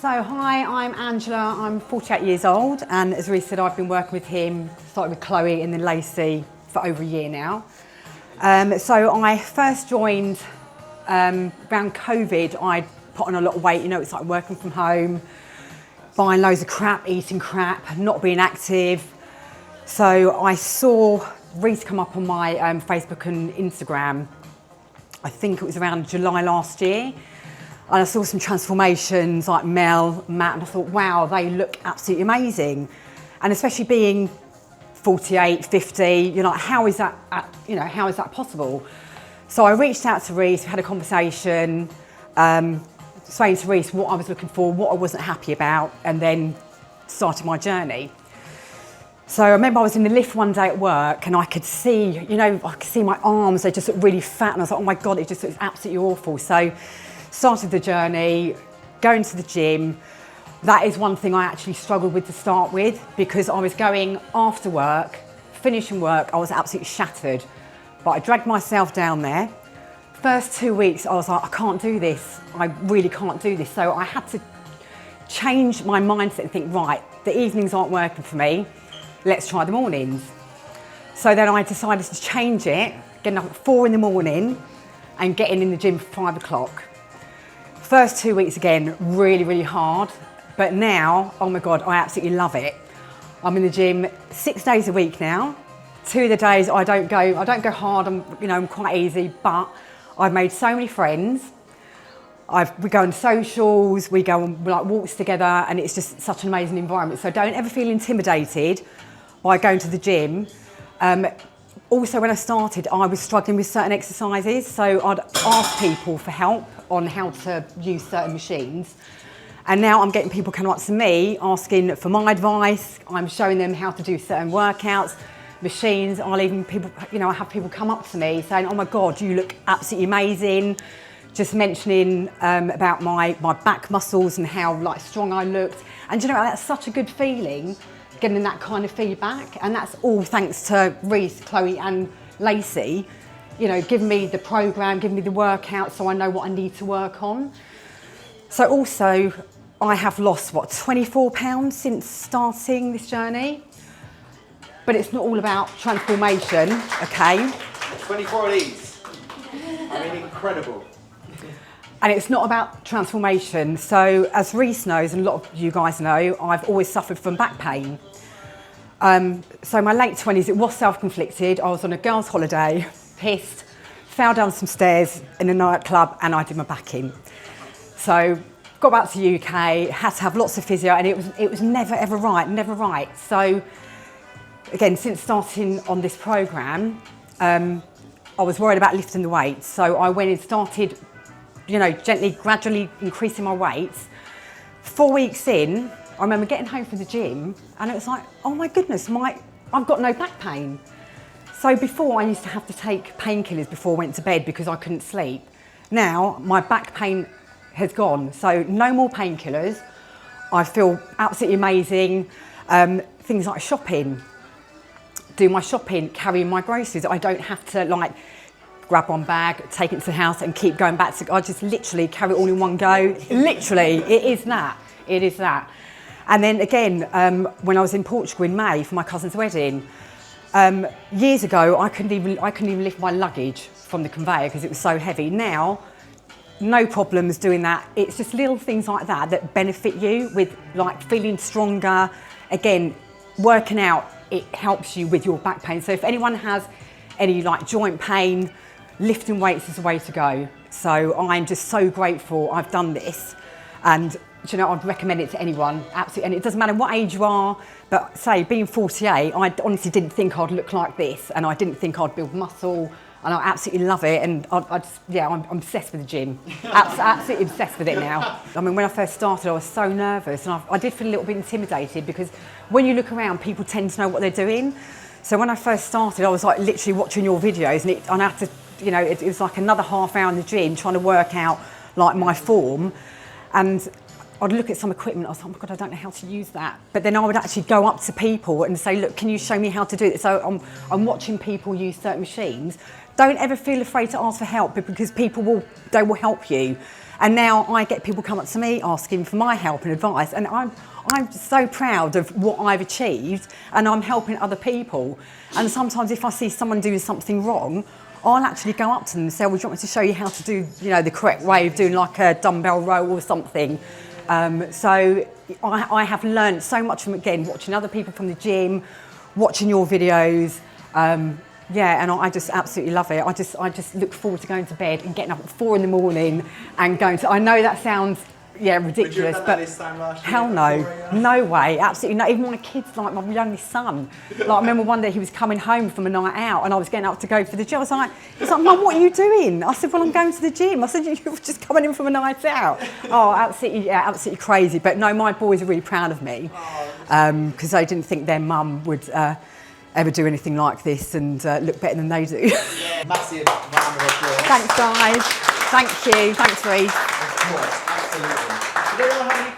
So hi, I'm Angela, I'm 48 years old, and as Reece said, I've been working with him, started with Chloe and then Lacey for over a year now. So I first joined around COVID. I put on a lot of weight, it's like working from home, buying loads of crap, eating crap, not being active. So I saw Reece come up on my Facebook and Instagram, I think it was around July last year. And I saw some transformations like Mel, Matt, and I thought, wow, they look absolutely amazing. And especially being 48, 50, you're like, how is that possible? So I reached out to Reece, we had a conversation, saying to Reece what I was looking for, what I wasn't happy about, and then started my journey. So I remember I was in the lift one day at work and I could see, I could see my arms, they just looked really fat, and I was like, oh my God, it just looks absolutely awful. So started the journey, going to the gym. That is one thing I actually struggled with to start with, because I was going after work, finishing work, I was absolutely shattered. But I dragged myself down there. First 2 weeks, I was like, I can't do this. I really can't do this. So I had to change my mindset and think, right, the evenings aren't working for me. Let's try the mornings. So then I decided to change it, getting up at 4 in the morning and getting in the gym for 5 o'clock. First 2 weeks again, really, really hard. But now, oh my God, I absolutely love it. I'm in the gym 6 days a week now. 2 of the days I don't go hard, I'm quite easy, but I've made so many friends. We go on socials, we go on walks together, and it's just such an amazing environment. So don't ever feel intimidated by going to the gym. Also, when I started, I was struggling with certain exercises, so I'd ask people for help on how to use certain machines. And now I'm getting people coming up to me asking for my advice. I'm showing them how to do certain workouts, machines. I have people come up to me saying, oh my God, you look absolutely amazing. Just mentioning about my back muscles and how strong I looked. And that's such a good feeling, getting that kind of feedback. And that's all thanks to Reece, Chloe and Lacey, giving me the program, giving me the workout so I know what I need to work on. So also, I have lost, 24 pounds since starting this journey. But it's not all about transformation, okay? 24 of these. Incredible. And it's not about transformation. So as Reece knows, and a lot of you guys know, I've always suffered from back pain. So my late 20s, it was self-inflicted. I was on a girls' holiday, pissed, fell down some stairs in a nightclub, and I did my back in. So got back to the UK, had to have lots of physio, and it was never ever right, never right. So again, since starting on this program, I was worried about lifting the weights. So I went and started, gently, gradually increasing my weights. 4 weeks in, I remember getting home from the gym and it was like, oh my goodness, I've got no back pain. So before I used to have to take painkillers before I went to bed because I couldn't sleep. Now my back pain has gone, so no more painkillers. I feel absolutely amazing. Things like shopping, do my shopping, carrying my groceries. I don't have to grab one bag, take it to the house and keep going back I just literally carry it all in one go. Literally, it is that. And then again, when I was in Portugal in May for my cousin's wedding, years ago, I couldn't even lift my luggage from the conveyor because it was so heavy. Now, no problems doing that. It's just little things like that benefit you with feeling stronger. Again, working out, it helps you with your back pain. So if anyone has any joint pain, lifting weights is the way to go. So I'm just so grateful I've done this, and I'd recommend it to anyone, absolutely. And it doesn't matter what age you are, but say being 48, I honestly didn't think I'd look like this, and I didn't think I'd build muscle, and I absolutely love it. And I'm obsessed with the gym, absolutely obsessed with it now. When I first started, I was so nervous, and I did feel a little bit intimidated because when you look around, people tend to know what they're doing. So when I first started, I was literally watching your videos, and I had to, it was another half hour in the gym trying to work out my form, and I'd look at some equipment, I was like, oh my God, I don't know how to use that. But then I would actually go up to people and say, look, can you show me how to do it? So I'm watching people use certain machines. Don't ever feel afraid to ask for help, because people will help you. And now I get people come up to me asking for my help and advice, and I'm so proud of what I've achieved, and I'm helping other people. And sometimes if I see someone doing something wrong, I'll actually go up to them and say, well, do you want me to show you how to do, you know, the correct way of doing like a dumbbell row or something? So I have learned so much from, again, watching other people from the gym, watching your videos. Yeah, and I just absolutely love it. I just look forward to going to bed and getting up at 4 in the morning and going to, I know that sounds, yeah, ridiculous, Would you have done but that this time last year hell no, at 4 a.m.? no way, absolutely not. Even my kids, like my youngest son, like I remember one day he was coming home from a night out and I was getting up to go for the gym. I was like, he's like, Mum, what are you doing? I said, well, I'm going to the gym. I said, you're just coming in from a night out. Oh, absolutely, yeah, absolutely crazy. But no, my boys are really proud of me because they didn't think their mum would ever do anything like this and look better than they do. Yeah, massive round of applause. Thanks, guys. Thank you. Thanks, Reece. Of course, absolutely. Did anyone have any